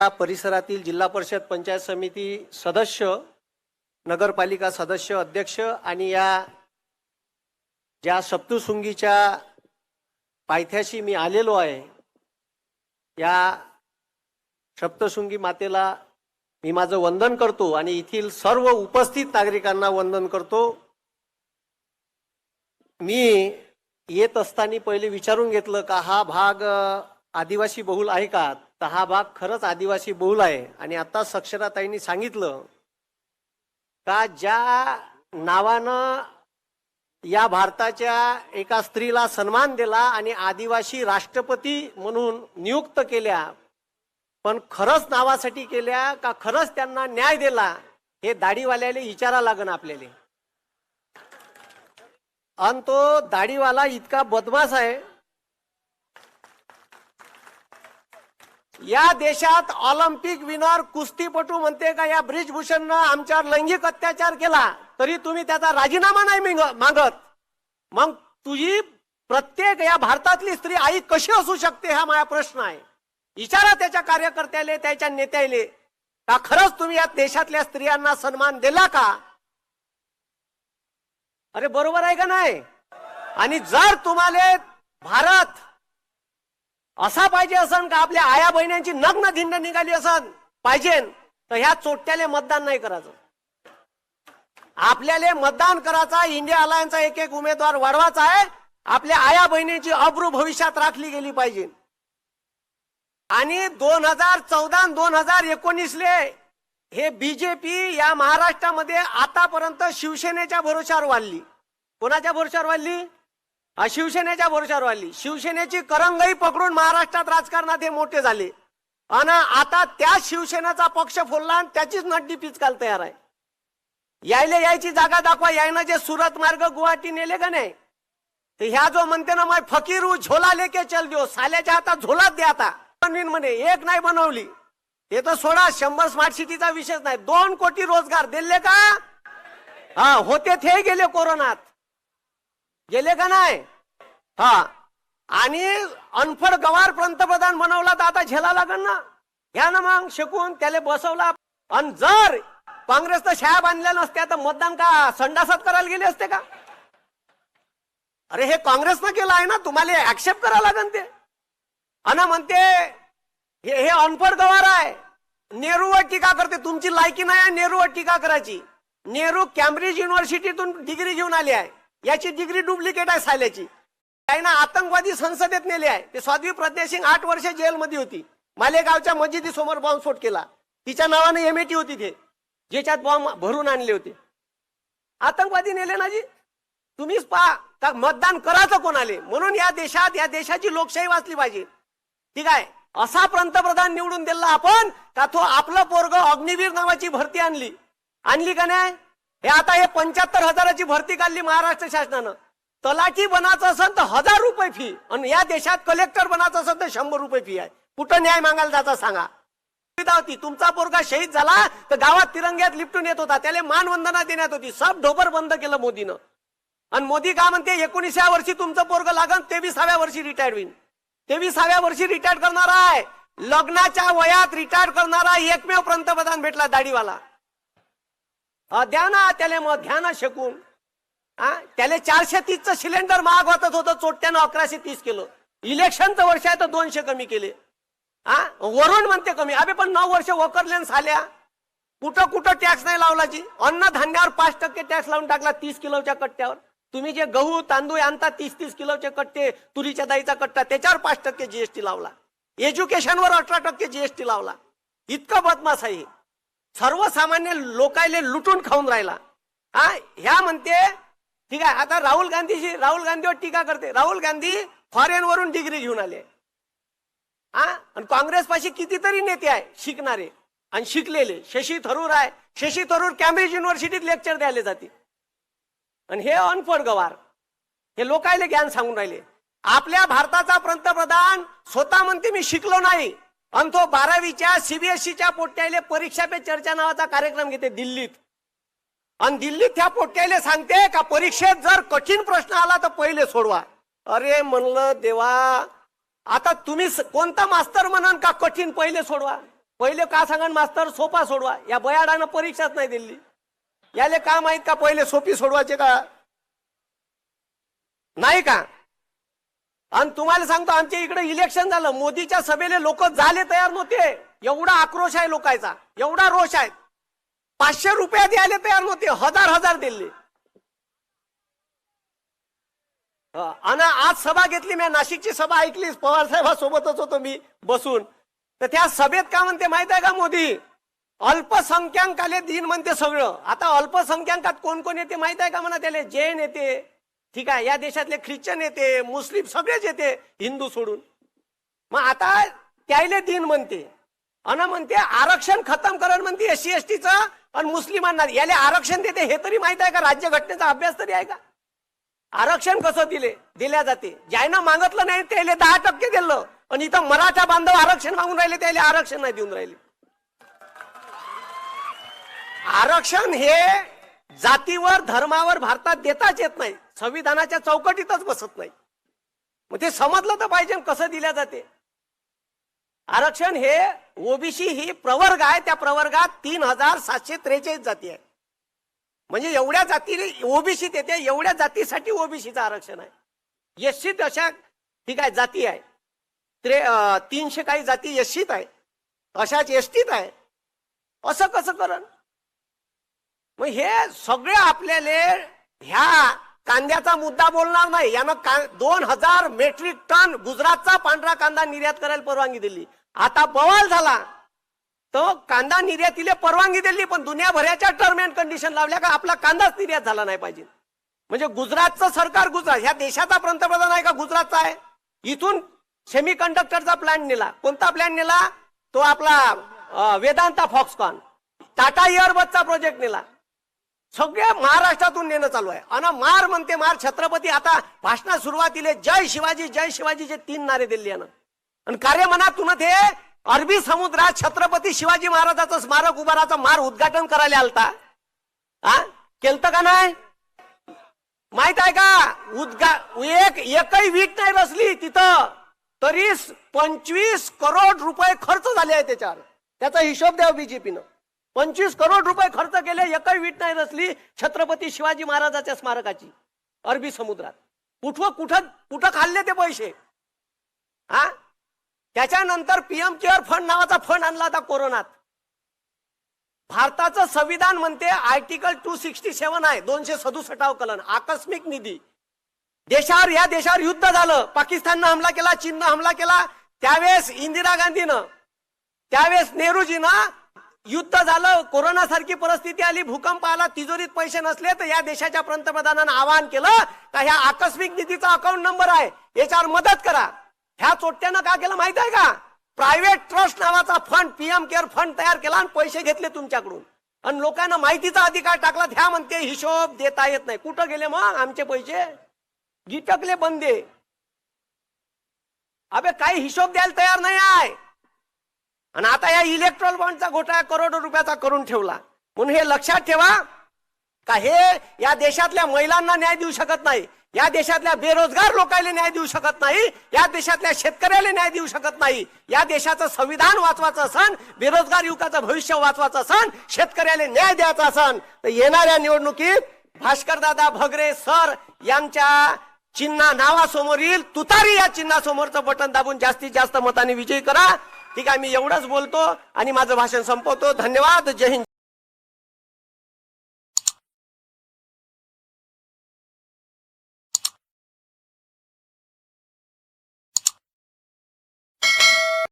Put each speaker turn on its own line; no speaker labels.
परिसरातील जिल्हा परिषद पंचायत समिती सदस्य, नगरपालिका सदस्य, अध्यक्ष आणि या ज्या सप्तशृंगीच्या पायथ्याशी मी आलेलो आहे, या सप्तशृंगी मातेला मी माझं वंदन करतो आणि येथील सर्व उपस्थित नागरिकांना वंदन करतो। मी येत असताना पहिले विचारून घेतलं का हा भाग आदिवासी बहुल आहे का, तर हा भाग खरंच आदिवासी बहुल आहे। आणि आता साक्षराताईंनी सांगितलं का ज्या नावानं या भारताच्या एका स्त्रीला सन्मान दिला आणि आदिवासी राष्ट्रपती म्हणून नियुक्त केल्या, पण खरंच नावासाठी केल्या का खरंच त्यांना न्याय दिला, हे दाढीवाल्याला विचारा लागन आपल्याला। आणि तो दाढीवाला इतका बदमाश आहे, या देशात ऑलिम्पिक विनर कुस्तीपटू म्हणते का या ब्रिजभूषणनं आमच्यावर लैंगिक अत्याचार केला तरी तुम्ही त्याचा राजीनामा नाही मागत। मग तुझी प्रत्येक या भारतातली स्त्री आई कशी असू शकते हा माझा प्रश्न आहे। विचारा त्याच्या कार्यकर्त्याले, त्याच्या नेत्याले का खरंच तुम्ही या देशातल्या स्त्रियांना सन्मान दिला का? अरे बरोबर आहे का नाही? आणि जर तुम्हाला भारत असा पाहिजे असन का आपल्या आया बहिण्यांची नग्न धिंड निघाली असन पाहिजे, तर ह्या चोट्याले मतदान नाही करायचं। आपल्याला मतदान करायचा, इंडिया अलायन्सचा एक एक उमेदवार वाढवायचा आहे। आपल्या आया बहिणींची अब्रू भविष्यात राखली गेली पाहिजे। आणि 2014 2019 हे बीजेपी या महाराष्ट्रामध्ये आतापर्यंत शिवसेनेच्या भरोशावर वाढली। कोणाच्या भरोशावर वाढली? शिवसेनेच्या भरोशावर वाढली। शिवसेनेची करंगई पकडून महाराष्ट्रात राजकारणात हे मोठे झाले आणि आता त्या शिवसेनेचा पक्ष फोडला आणि त्याचीच नड्डी पिचकायला तयार आहे। यायची जागा दाखवा। यायनं जे सुरत मार्ग गुवाहाटी नेले का नाही, तर ह्या जो म्हणते ना मैं फकीर हूं झोला लेके चल दियो, साल्याच्या हातात झोलाच द्या। आता म्हणे एक नाही बनवली ते तर सोडा, 100 स्मार्ट सिटीचा विषय नाही, 2 कोटी रोजगार दिले का? हा होते ते गेले, कोरोनात गेले का नाही? हा आणि अनफड गवार पंतप्रधान बनवला तर आता झेला लागल ना। घ्या ना मग शिकून त्याला बसवला। आणि जर काँग्रेसचं शाया बांधल्या नसत्या तर मतदान का संडासात करायला गेले असते का? अरे हे काँग्रेसनं केलं आहे ना, तुम्हाला ऍक्सेप्ट करायला लागन ते। आणि म्हणते हे अनफड गवार आहे, नेहरूवर टीका करते। तुमची लायकी नाही आहे नेहरूवर टीका करायची। नेहरू कॅम्ब्रिज युनिव्हर्सिटीतून डिग्री घेऊन आले आहे, याची डिग्री डुप्लिकेट आहे साल्याची। त्यानं आतंकवादी संसदेत नेले आहे। ते साध्वी प्रज्ञा सिंग 8 वर्ष जेलमध्ये होती, मालेगावच्या मस्जिदीसमोर बॉम्बस्फोट केला, तिच्या नावाने एमएटी होती ते, ज्याच्यात बॉम्ब भरून आणले होते। आतंकवादी नेले ना जी। तुम्हीच पहा का मतदान करायचं कोणाले। म्हणून या देशात, या देशाची लोकशाही वाचली पाहिजे। ठीक आहे, असा पंतप्रधान निवडून दिला आपण का तो आपलं पोरग अग्निवीर नावाची भरती आणली का नाही? हे आता हे 75,000ची भरती काढली महाराष्ट्र शासनानं। तलाठी बनायचं असेल तर 1000 रुपये फी, आणि या देशात कलेक्टर बनायचं असेल तर 100 रुपये फी आहे। कुठं न्याय मागायला जाता सांगा? तुमचा पोरगा शहीद झाला तर गावात तिरंग्यात लिपटून येत होता, त्याला मानवंदना देण्यात होती। सब ढोबर बंद केलं मोदीनं। आणि मोदी काय म्हणते 19व्या वर्षी तुमचं पोरग लागन, 23व्या वर्षी रिटायर्ड होईल। 23व्या वर्षी रिटायर करणारा आहे, लग्नाच्या वयात रिटायर करणारा एकमेव पंतप्रधान भेटला दाढीवाला। द्या ना त्याला, मग घ्या ना शकून। त्याला 430चं सिलेंडर महाग वाटत होतं, चोट्यानं 1130 केलं। इलेक्शनचं वर्ष आहे तर 200 कमी केले। वरून म्हणते कमी, अबे पण 9 वर्ष वकरले झाल्या, कुठं कुठं टॅक्स नाही लावला जी। अन्नधान्यावर 5% टॅक्स लावून टाकला 30 किलोच्या कट्ट्यावर। तुम्ही जे गहू तांदूळ आणता 30-30 किलोचे कट्टे, तुरीच्या दाईचा कट्टा, त्याच्यावर 5% जीएसटी लावला। एज्युकेशनवर 18% जीएसटी लावला। इतकं बदमाश आहे, सर्वसामान्य लोकायले लुटून खाऊन राहिला। ह्या म्हणते ठीक आहे। आता राहुल गांधीवर टीका करते। राहुल गांधी फॉरेन वरून डिग्री घेऊन आले। आणि काँग्रेस पाशी कितीतरी नेते आहे शिकणारे आणि शिकलेले। शशी थरूर आहे, शशी थरूर कॅम्ब्रिज युनिव्हर्सिटीत लेक्चर द्यायला जाते। आणि हे अनफड गवार हे लोकायले ज्ञान सांगून राहिले। आपल्या भारताचा पंतप्रधान स्वतः म्हणते मी शिकलो नाही, आणि तो 12वीच्या सीबीएसईच्या पोट्याले परीक्षा पे चर्चा नावाचा कार्यक्रम घेते दिल्लीत। आणि दिल्लीत त्या पोट्याले सांगते का परीक्षेत जर कठीण प्रश्न आला तर पहिले सोडवा। अरे म्हणलं देवा, आता तुम्ही कोणता मास्तर म्हणान का कठीण पहिले सोडवा? पहिले का सांगा मास्तर सोपा सोडवा, या बयाडानं परीक्षाच नाही दिली, याले का माहित का पहिले सोपी सोडवायचे का नाही का? आणि तुम्हाला सांगतो आमच्या इकडे इलेक्शन झालं, मोदीच्या सभेले लोक झाले तयार नव्हते, एवढा आक्रोश आहे लोकांचा, एवढा रोष आहे, 500 रुपये द्यायला तयार नव्हते, हजार दिले. आणि आज सभा घेतली, मी नाशिकची सभा ऐकली, पवार साहेबांसोबतच होतो मी बसून, तर त्या सभेत का म्हणते माहित आहे का मोदी, अल्पसंख्याकाले दिन म्हणते सगळं. आता अल्पसंख्याकात कोण कोण येते माहित आहे का म्हणा, त्याला जैन येते, ठीक आहे, या देशातले ख्रिश्चन येते, मुस्लिम सगळेच येते, हिंदू सोडून. मग आता त्याले दिन म्हणते, अन म्हणते आरक्षण खतम करण म्हणते SC STचं, आणि मुस्लिमांना याले आरक्षण देते, हे तरी माहित आहे का? राज्यघटनेचा अभ्यास तरी आहे का? आरक्षण कसं दिल्या जाते, ज्यानं मागितलं नाही त्याला 10% दिलं, आणि इथं मराठा बांधव आरक्षण मागून राहिले, त्याला आरक्षण नाही देऊन राहिले. आरक्षण हे जातीवर धर्मावर भारतात देताच येत नाही, संविधानाच्या चौकटीतच बसत नाही. मग ते समजलं तर पाहिजे कसं दिल्या जाते. आरक्षण हे ओबीसी ही प्रवर्ग आहे, त्या प्रवर्गात 3743 जाती आहे, म्हणजे एवढ्या जाती ओबीसीत येते, एवढ्या जातीसाठी ओबीसीचं आरक्षण आहे. एससीत अशा ठीक आहे जाती आहे, 300 काही जाती एससीत आहे, अशाच एसटीत आहे, असं कसं करण? मग हे सगळे आपल्याला ह्या कांद्याचा मुद्दा बोलणार नाही. यानं 2000 मेट्रिक टन गुजरातचा पांढरा कांदा निर्यात करायला परवानगी दिली. आता बवाल झाला, तो कांदा निर्यातीला परवानगी दिली, पण दुनियाभराच्या टर्म अँड कंडिशन लावल्या का आपला कांदाच निर्यात झाला नाही पाहिजे. म्हणजे गुजरातचं सरकार, गुजरात ह्या देशाचा पंतप्रधान आहे का गुजरातचा आहे, इथून सेमीकंडक्टरचा प्लॅन नेला. कोणता प्लॅन नेला? तो आपला वेदांता फॉक्सकॉन, टाटा एअरबसचा प्रोजेक्ट नेला. सगळे महाराष्ट्रातून नेणं चालू आहे. आणि मार म्हणते मार छत्रपती. आता भाषणा सुरुवातीला जय शिवाजीचे 3 नारे दिले यानं, आणि कार्यमनातून ते अरबी समुद्रात छत्रपती शिवाजी महाराजांचं स्मारक उभाराचं मार उद्घाटन करायला आलता. केलतं का नाही माहित आहे का? एकही वीट नाही बसली तिथं, तरी 25 करोड रुपये खर्च झाले आहे त्याच्यावर. त्याचा हिशोब द्या बीजेपीनं. 25 करोड रुपये खर्च केले, एकही वीट नाही रचली छत्रपती शिवाजी महाराजांच्या स्मारकाची अरबी समुद्रात. कुठं खाल्ले ते पैसे? त्याच्यानंतर PM केअर फंड नावाचा फंड आणला होता कोरोनात. भारताचं संविधान म्हणते आर्टिकल 267 आहे, 267 कलम, आकस्मिक निधी. या देशावर युद्ध झालं, पाकिस्ताननं हमला केला, चीननं हमला केला, त्यावेळेस इंदिरा गांधीनं, त्यावेळेस नेहरूजीनं, युद्ध झालं, कोरोना सारखी परिस्थिती आली, भूकंप आला, तिजोरीत पैसे नसले, तर या देशाच्या पंतप्रधानांना आवाहन केलं का ह्या आकस्मिक निधीचा अकाउंट नंबर आहे, याच्यावर मदत करा. ह्या चोट्यानं का केलं माहित आहे का? प्रायव्हेट ट्रस्ट नावाचा फंड, PM केअर फंड तयार केला आणि पैसे घेतले तुमच्याकडून, आणि लोकांना माहितीचा अधिकार टाकला. ह्या म्हणते हिशोब देता येत नाही. कुठं गेले मग आमचे पैसे? गिटकले बंदे. अबे काही हिशोब द्यायला तयार नाही आहे. आणि आता या इलेक्ट्रॉल बॉन्डचा घोटाळा करोडो रुपयाचा करून ठेवला. म्हणून हे लक्षात ठेवा का हे या देशातल्या महिलांना न्याय देऊ शकत नाही, या देशातल्या बेरोजगार लोकांना न्याय देऊ शकत नाही, या देशातल्या शेतकऱ्याला न्याय देऊ शकत नाही. या देशाचं संविधान वाचवायचं असन, बेरोजगार युवकाचं भविष्य वाचवायचं असन, शेतकऱ्याला न्याय द्यायचा असन, तर येणाऱ्या निवडणुकीत भास्करदादा भगरे सर यांच्या चिन्ह नावासमोरील तुतारी या चिन्हासमोरचं बटन दाबून जास्तीत जास्त मताने विजयी करा. ठीक आहे, मी एवढंच बोलतो आणि माझं भाषण संपवतो. धन्यवाद. जय हिंद.